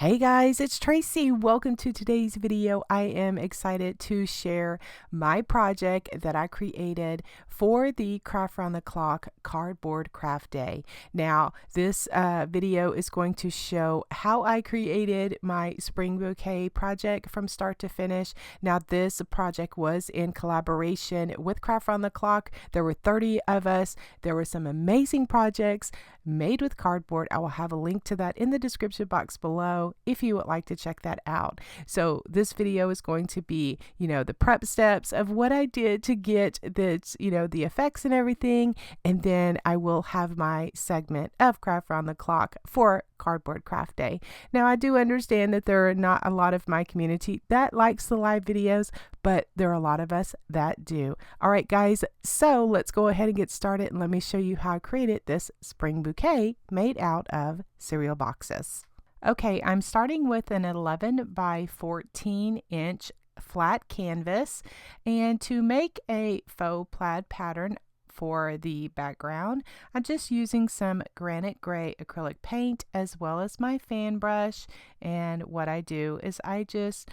Hey guys, it's Tracy. Welcome to today's video. I am excited to share my project that I created for the Craft Round the Clock Cardboard Craft Day. Now, this video is going to show how I created my spring bouquet project from start to finish. Now, this project was in collaboration with Craft Round the Clock. There were 30 of us. There were some amazing projects made with cardboard. I will have a link to that in the description box below if you would like to check that out. So this video is going to be, the prep steps of what I did to get this, the effects and everything. And then I will have my segment of Craft Round the Clock for Cardboard Craft Day. Now, I do understand that there are not a lot of my community that likes the live videos, but there are a lot of us that do. All right, guys, so let's go ahead and get started and let me show you how I created this spring bouquet made out of cereal boxes. Okay, I'm starting with an 11 by 14 inch flat canvas, and to make a faux plaid pattern for the background, I'm just using some granite gray acrylic paint as well as my fan brush. And what I do is I just,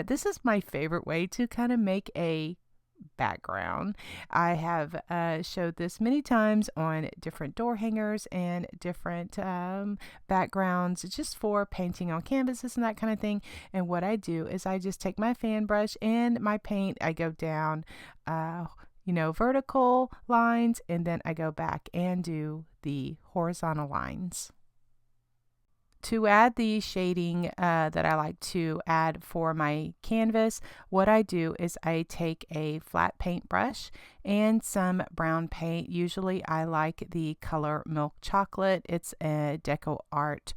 this is my favorite way to kind of make a background. I have showed this many times on different door hangers and different backgrounds just for painting on canvases and that kind of thing. And what I do is I just take my fan brush and my paint, I go down vertical lines, and then I go back and do the horizontal lines. To add the shading that I like to add for my canvas, what I do is I take a flat paintbrush and some brown paint. Usually I like the color Milk Chocolate. It's a Deco Art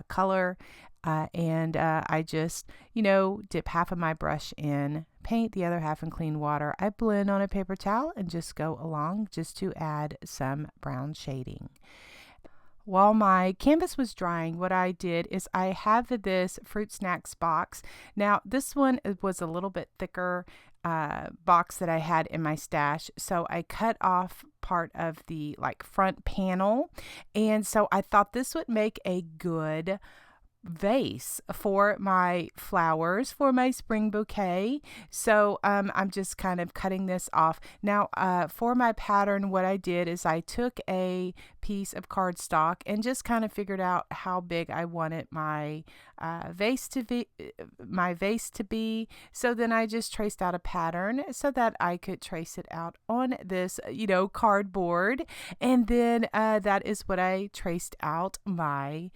color. And I just, dip half of my brush in paint, the other half in clean water. I blend on a paper towel and just go along just to add some brown shading. While my canvas was drying, what I did is I have this Fruit Snacks box. Now, this one was a little bit thicker box that I had in my stash. So I cut off part of the front panel. And so I thought this would make a good vase for my flowers for my spring bouquet. So I'm just kind of cutting this off. Now for my pattern, what I did is I took a piece of cardstock and just kind of figured out how big I wanted my vase to be. So then I just traced out a pattern so that I could trace it out on this cardboard, and then that is what I traced out my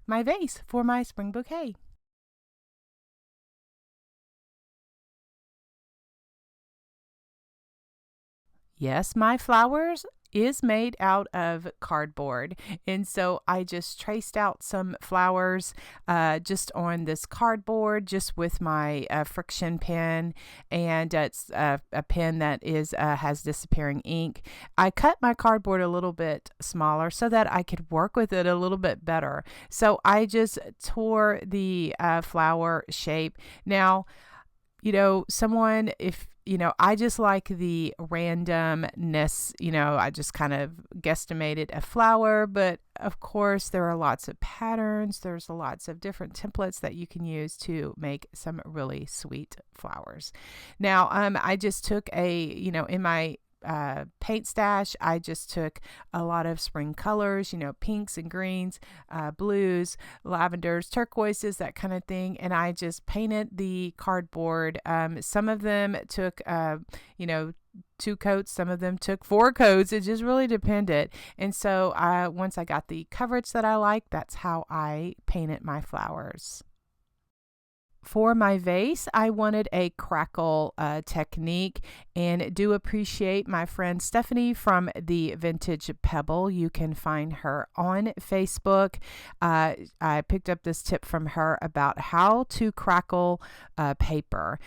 my vase for my spring bouquet. Yes, my flowers is made out of cardboard, and so I just traced out some flowers just on this cardboard just with my friction pen, and it's a pen that is has disappearing ink. I cut my cardboard a little bit smaller so that I could work with it a little bit better. So I just tore the flower shape. Now, someone, if I just like the randomness, I just kind of guesstimated a flower, but of course there are lots of patterns. There's lots of different templates that you can use to make some really sweet flowers. Now, I just took in my paint stash, I just took a lot of spring colors, pinks and greens, blues, lavenders, turquoises, that kind of thing, and I just painted the cardboard. Some of them took 2 coats, some of them took 4 coats. It just really depended. And so once I got the coverage that I liked, that's how I painted my flowers. For my vase, I wanted a crackle technique, and do appreciate my friend Stephanie from the Vintage Pebble. You can find her on Facebook. I picked up this tip from her about how to crackle paper.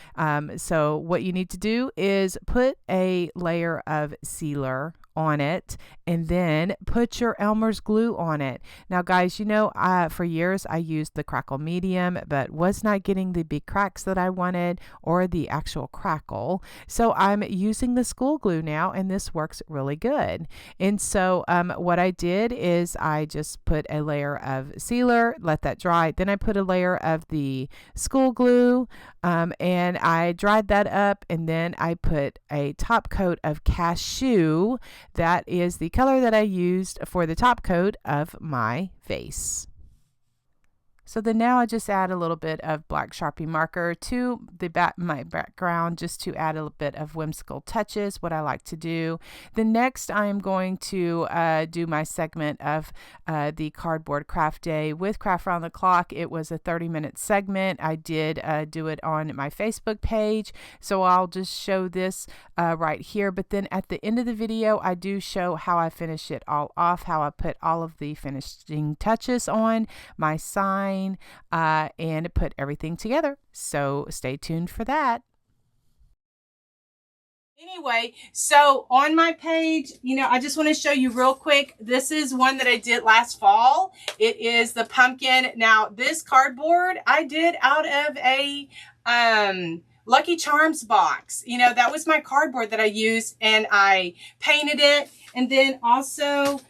So what you need to do is put a layer of sealer on it, and then put your Elmer's glue on it. Now guys, you know, for years I used the Crackle medium, but was not getting the big cracks that I wanted or the actual Crackle. So I'm using the school glue now, and this works really good. And so what I did is I just put a layer of sealer, let that dry. Then I put a layer of the school glue, and I dried that up, and then I put a top coat of cashew. That is the color that I used for the top coat of my vase. So then now I just add a little bit of black Sharpie marker to my background, just to add a little bit of whimsical touches, what I like to do. Then next I am going to do my segment of the Cardboard Craft Day with Craft Around the Clock. It was a 30-minute segment. I did do it on my Facebook page, so I'll just show this right here. But then at the end of the video, I do show how I finish it all off, how I put all of the finishing touches on my sign, and put everything together. So stay tuned for that. Anyway, so on my page, you know, I just want to show you real quick. This is one that I did last fall. It is the pumpkin. Now, this cardboard I did out of a Lucky Charms box. You know, that was my cardboard that I used, and I painted it. And then also,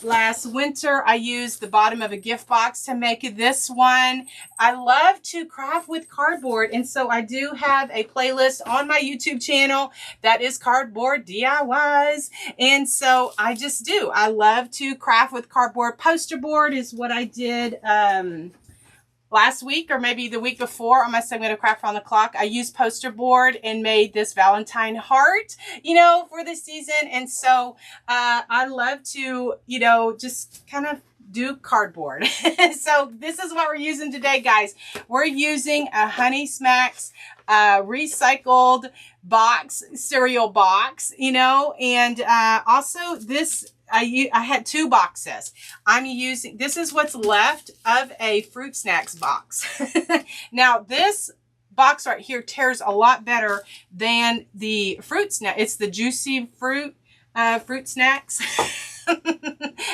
last winter, I used the bottom of a gift box to make this one. I love to craft with cardboard, and so I do have a playlist on my YouTube channel that is cardboard DIYs, and so I just do. I love to craft with cardboard. Poster board is what I did last week, or maybe the week before, on my segment of Craft on the Clock. I used poster board and made this Valentine heart, you know, for the season. And so I love to, you know, just kind of do cardboard. So this is what we're using today, guys. We're using a Honey Smacks recycled box, cereal box, you know, and also this, I had 2 boxes. I'm using, this is what's left of a fruit snacks box. Now this box right here tears a lot better than the fruit snack. It's the juicy fruit snacks.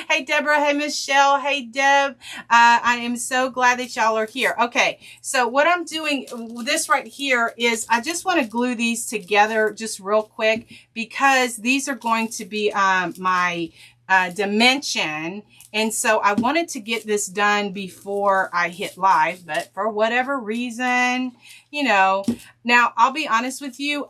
Hey Deborah, hey Michelle, hey Deb. I am so glad that y'all are here. Okay, so what I'm doing, this right here, is I just want to glue these together just real quick, because these are going to be my dimension, and so I wanted to get this done before I hit live, but for whatever reason, you know. Now I'll be honest with you,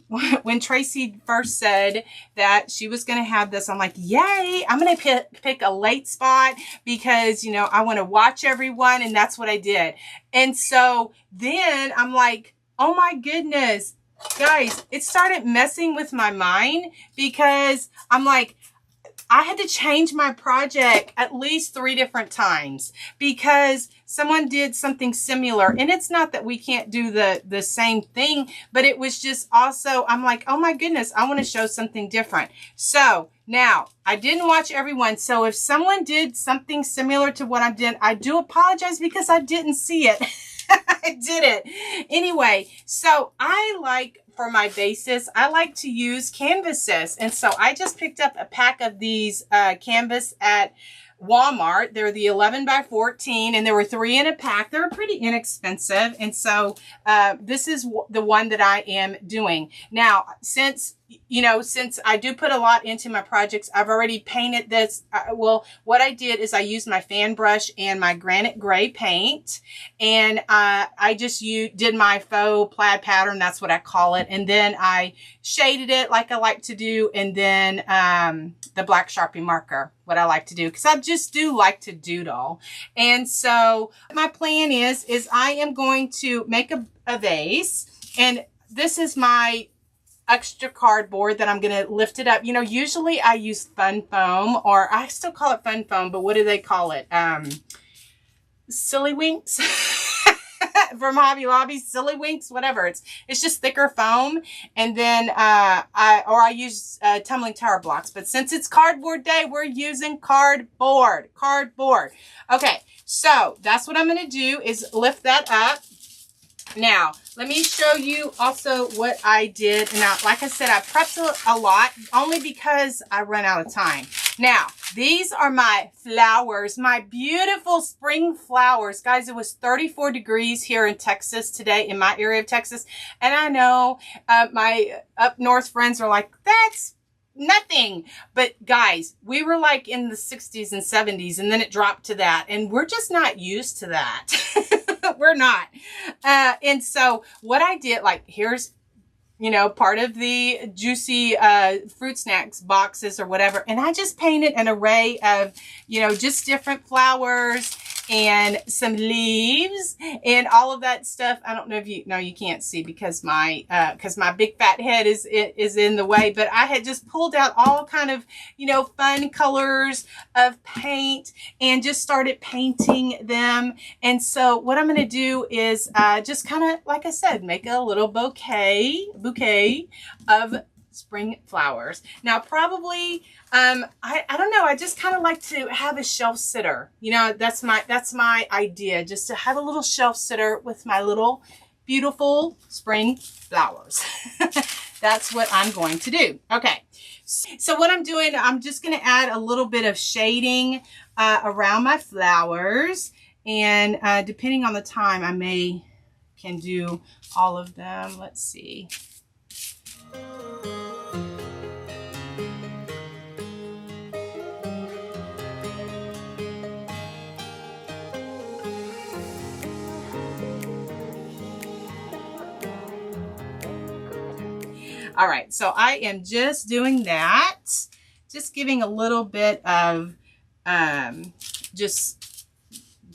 when Tracy first said that she was going to have this, I'm like, yay, I'm going to pick a late spot, because, you know, I want to watch everyone, and that's what I did. And so then I'm like, oh my goodness, guys, it started messing with my mind, because I'm like, I had to change my project at least 3 different times, because someone did something similar. And it's not that we can't do the same thing, but it was just also, I'm like, oh my goodness, I want to show something different. So now I didn't watch everyone. So if someone did something similar to what I did, I do apologize, because I didn't see it. I did it. Anyway, so I like, for my bases, I like to use canvases. And so I just picked up a pack of these canvas at Walmart. They're the 11 by 14, and there were 3 in a pack. They were pretty inexpensive. And so this is the one that I am doing. Now, since I do put a lot into my projects, I've already painted this. Well, what I did is I used my fan brush and my granite gray paint, and I just did my faux plaid pattern. That's what I call it. And then I shaded it like I like to do. And then the black Sharpie marker, what I like to do, because I just do like to doodle. And so my plan is I am going to make a vase, and this is my extra cardboard that I'm going to lift it up. You know, usually I use fun foam, or I still call it fun foam, but what do they call it? Silly Winks from Hobby Lobby, Silly Winks, whatever. It's just thicker foam. And then I use tumbling tower blocks, but since it's cardboard day, we're using cardboard. Okay, so that's what I'm going to do, is lift that up. Now, let me show you also what I did. Now, like I said, I prepped a lot only because I run out of time. Now, these are my flowers, my beautiful spring flowers. Guys, it was 34 degrees here in Texas today, in my area of Texas. And I know my up north friends are like, that's nothing. But guys, we were like in the 60s and 70s, and then it dropped to that. And we're just not used to that. We're not. And so what I did, like, here's, you know, part of the juicy fruit snacks boxes or whatever. And I just painted an array of, you know, just different flowers and some leaves and all of that stuff. I don't know if you know, you can't see because my big fat head is in the way, but I had just pulled out all kind of, you know, fun colors of paint and just started painting them. And so what I'm going to do is just kind of, like I said, make a little bouquet of spring flowers. Now, probably, I don't know. I just kind of like to have a shelf sitter. You know, that's my idea, just to have a little shelf sitter with my little beautiful spring flowers. That's what I'm going to do. Okay. So what I'm doing, I'm just going to add a little bit of shading around my flowers. And depending on the time, I can do all of them. Let's see. All right, so I am just doing that, just giving a little bit of just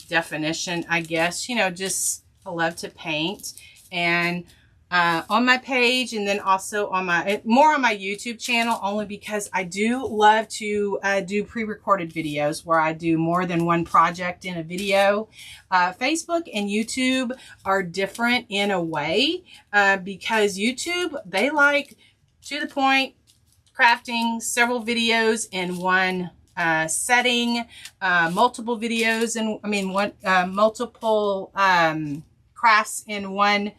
definition, I guess. You know, just I love to paint, and on my page, and then also on more on my YouTube channel, only because I do love to do pre-recorded videos where I do more than one project in a video. Facebook and YouTube are different in a way because YouTube, they like to the point crafting several videos in one setting, multiple videos, and multiple crafts in one.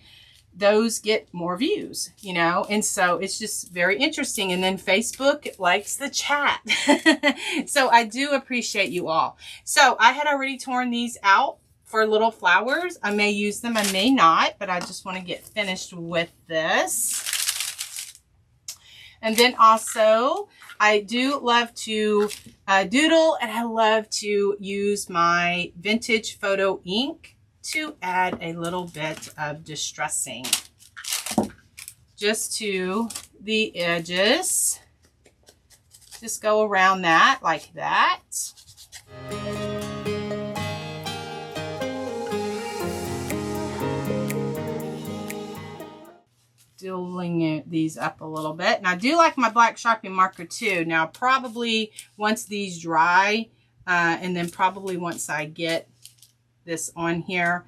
Those get more views, you know, and so it's just very interesting. And then Facebook likes the chat. So I do appreciate you all. So I had already torn these out for little flowers. I may use them, I may not, but I just want to get finished with this. And then also, I do love to doodle, and I love to use my vintage photo ink to add a little bit of distressing just to the edges. Just go around that like that. Doodling these up a little bit. And I do like my black Sharpie marker too. Now, probably once these dry, and then probably once I get this on here,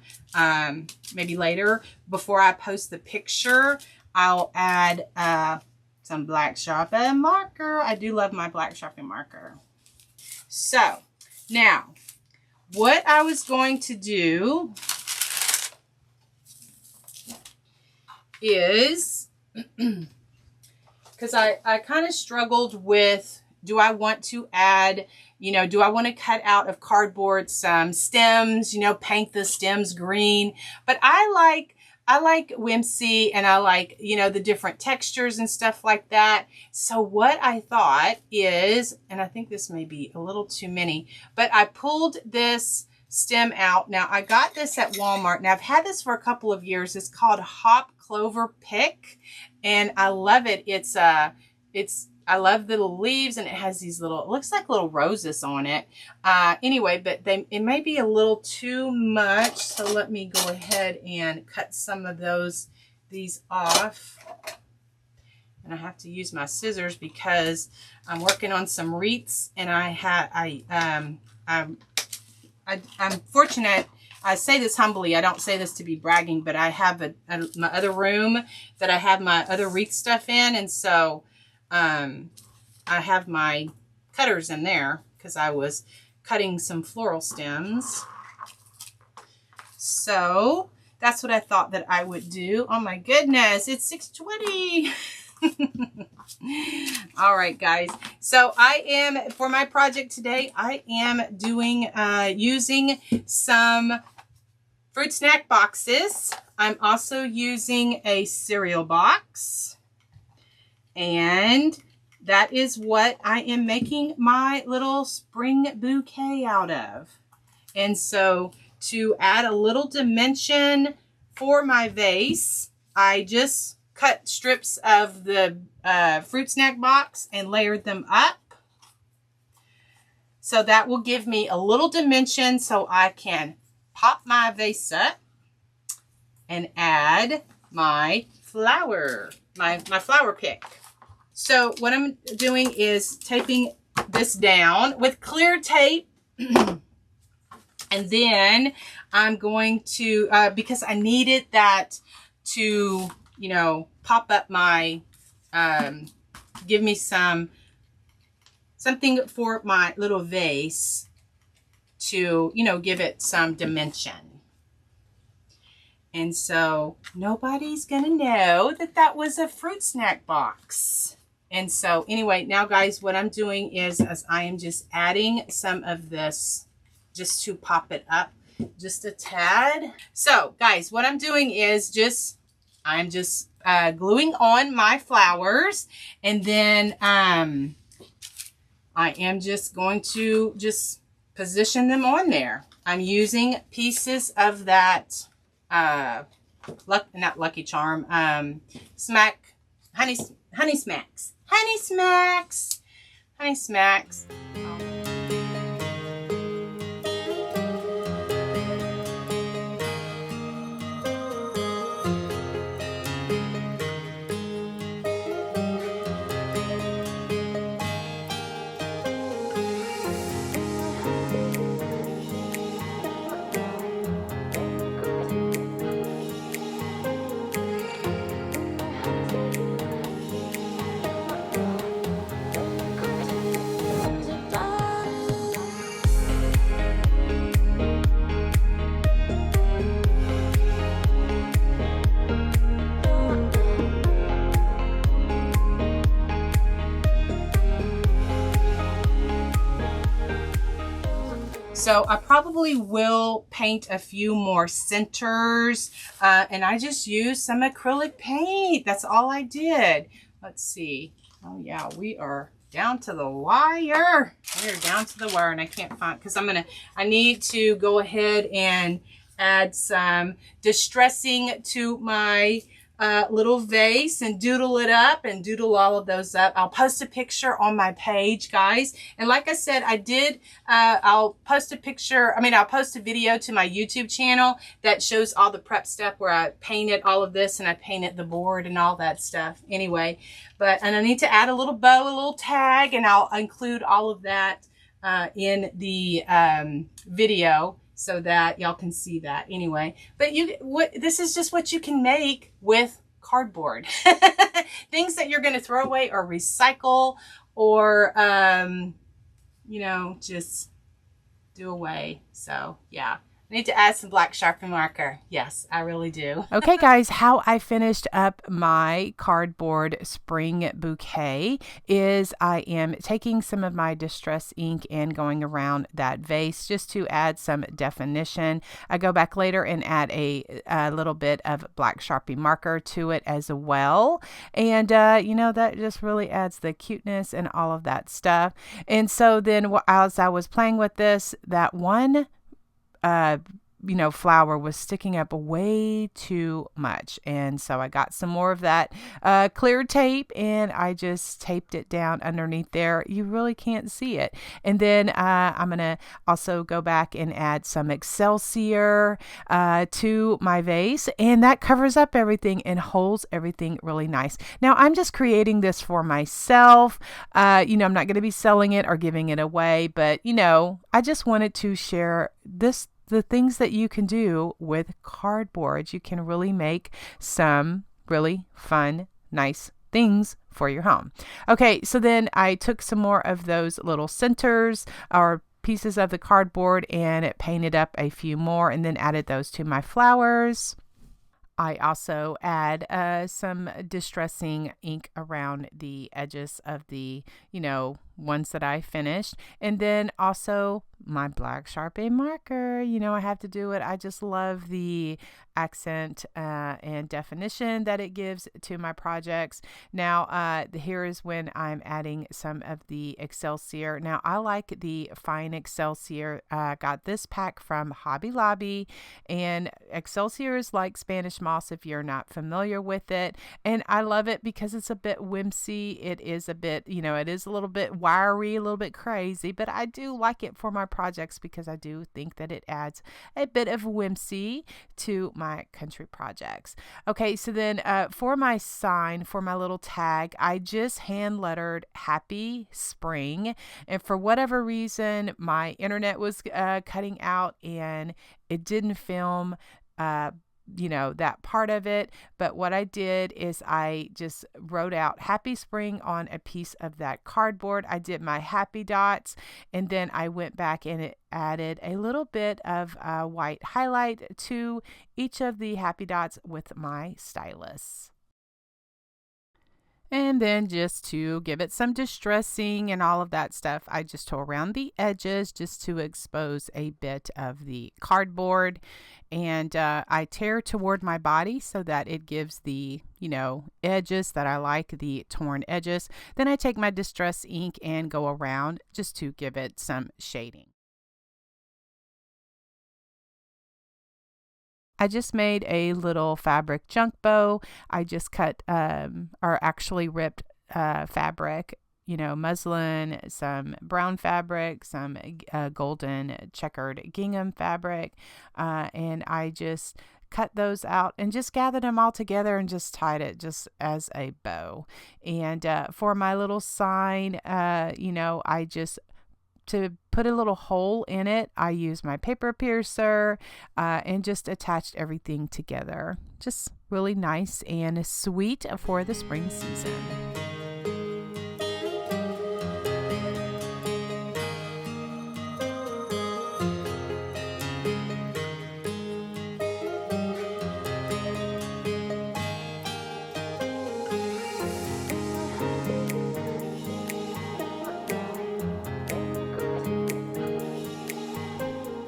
maybe later, before I post the picture, I'll add some black Sharpie marker. I do love my black Sharpie marker. So, now, what I was going to do is, because I kind of struggled with, do I want to add, you know, do I want to cut out of cardboard some stems, you know, paint the stems green? But I like whimsy, and I like, you know, the different textures and stuff like that. So what I thought is, and I think this may be a little too many, but I pulled this stem out. Now, I got this at Walmart. Now, I've had this for a couple of years. It's called Hop Clover Pick, and I love it. I love the little leaves, and it has these little, it looks like little roses on it. Anyway, but it may be a little too much, so let me go ahead and cut some of these off. And I have to use my scissors because I'm working on some wreaths, and I'm fortunate. I say this humbly. I don't say this to be bragging, but I have my other room that I have my other wreath stuff in, and so I have my cutters in there because I was cutting some floral stems. So that's what I thought that I would do. Oh my goodness, it's 6:20. All right, guys. So I am, for my project today, I am doing, using some fruit snack boxes. I'm also using a cereal box. And that is what I am making my little spring bouquet out of. And so to add a little dimension for my vase, I just cut strips of the fruit snack box and layered them up. So that will give me a little dimension so I can pop my vase up and add my flower, my flower pick. So what I'm doing is taping this down with clear tape. And then I'm going to, because I needed that to, you know, pop up my, give me something for my little vase to, you know, give it some dimension. And so nobody's gonna know that that was a fruit snack box. And so anyway, now guys, what I'm doing is I am just adding some of this just to pop it up just a tad. So guys, what I'm doing is I'm just gluing on my flowers, and then I am just going to just position them on there. I'm using pieces of that not Lucky Charm, Honey Smacks. So I probably will paint a few more centers, and I just used some acrylic paint. That's all I did. Let's see. Oh yeah, we are down to the wire. We are down to the wire, and I can't find, because I need to go ahead and add some distressing to my little vase and doodle it up and doodle all of those up. I'll post a picture on my page, guys. And like I said, I'll post a video to my YouTube channel that shows all the prep stuff where I painted all of this and I painted the board and all that stuff anyway. And I need to add a little bow, a little tag, and I'll include all of that in the video, so that y'all can see that anyway. But this is just what you can make with cardboard. Things that you're going to throw away or recycle, or you know, just do away. So yeah, I need to add some black Sharpie marker. Yes, I really do. Okay, guys, how I finished up my cardboard spring bouquet is I am taking some of my distress ink and going around that vase just to add some definition. I go back later and add a little bit of black Sharpie marker to it as well. And, you know, that just really adds the cuteness and all of that stuff. And so then as I was playing with this, that one you know, flower was sticking up way too much. And so I got some more of that clear tape and I just taped it down underneath there. You really can't see it. And then I'm going to also go back and add some Excelsior to my vase, and that covers up everything and holds everything really nice. Now I'm just creating this for myself. You know, I'm not going to be selling it or giving it away, but you know, I just wanted to share the things that you can do with cardboard. You can really make some really fun, nice things for your home. Okay, so then I took some more of those little centers or pieces of the cardboard and it painted up a few more and then added those to my flowers. I also add some distressing ink around the edges of the, ones that I finished. And then also my black Sharpie marker. I have to do it. I just love the accent and definition that it gives to my projects. Now, here is when I'm adding some of the Excelsior. Now, I like the fine Excelsior. Got this pack from Hobby Lobby, and Excelsior is like Spanish moss if you're not familiar with it. And I love it because it's a bit whimsy. It is a bit, it is a little bit wiry, a little bit crazy, but I do like it for my projects because I do think that it adds a bit of whimsy to my country projects. Okay, so then for my sign, for my little tag, I just hand lettered Happy Spring. And for whatever reason, my internet was cutting out and it didn't film that part of it. But what I did is I just wrote out Happy Spring on a piece of that cardboard. I did my happy dots, and then I went back and it added a little bit of white highlight to each of the happy dots with my stylus. And then just to give it some distressing and all of that stuff, I just tore around the edges just to expose a bit of the cardboard. And I tear toward my body so that it gives the, edges that I like, the torn edges. Then I take my distress ink and go around just to give it some shading. I just made a little fabric junk bow. I just cut or actually ripped fabric, muslin, some brown fabric, some golden checkered gingham fabric, and I just cut those out and just gathered them all together and just tied it just as a bow. And for my little sign, I just to put a little hole in it, I used my paper piercer and just attached everything together. Just really nice and sweet for the spring season.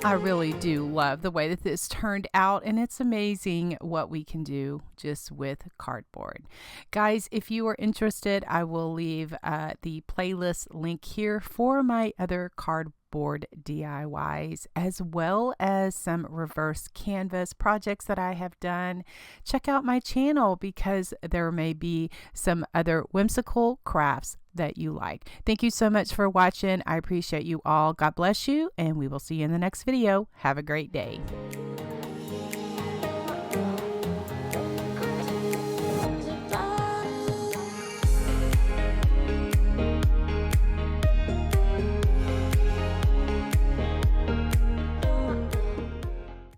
I really do love the way that this turned out, and it's amazing what we can do just with cardboard. Guys, if you are interested, I will leave the playlist link here for my other cardboard DIYs, as well as some reverse canvas projects that I have done. Check out my channel because there may be some other whimsical crafts that you like. Thank you so much for watching. I appreciate you all. God bless you, and we will see you in the next video. Have a great day.